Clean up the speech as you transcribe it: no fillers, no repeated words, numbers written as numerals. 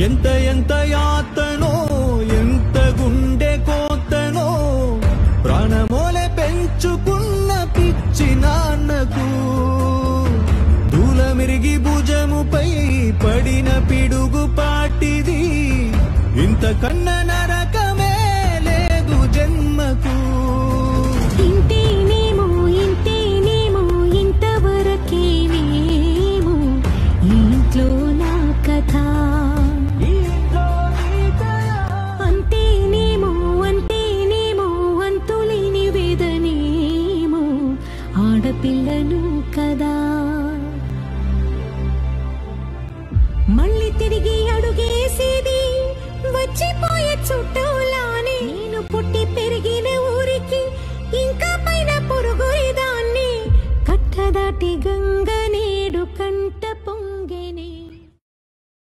ఎంత ఎంత యాతనో ఎంత గుండె కోతనో ప్రాణమోలే పెంచుకున్న పిచ్చి నాన్నకు దూలమిరిగి భుజముపై పడిన పిడుగు పాటిది ఇంతకన్నా నరకమే లేదు జన్మకు. ఇంతేనేమో ఇంతేనేమో ఇంతవరకేనేమో ఇంట్లో నా కథ. అంతేనేమో అంతేనేమో అంతులేని వేదనేమో ఆడపిల్లను కదా. మళ్ళీ తిరిగి అడుగేసేది వచ్చిపోయే చుట్టూ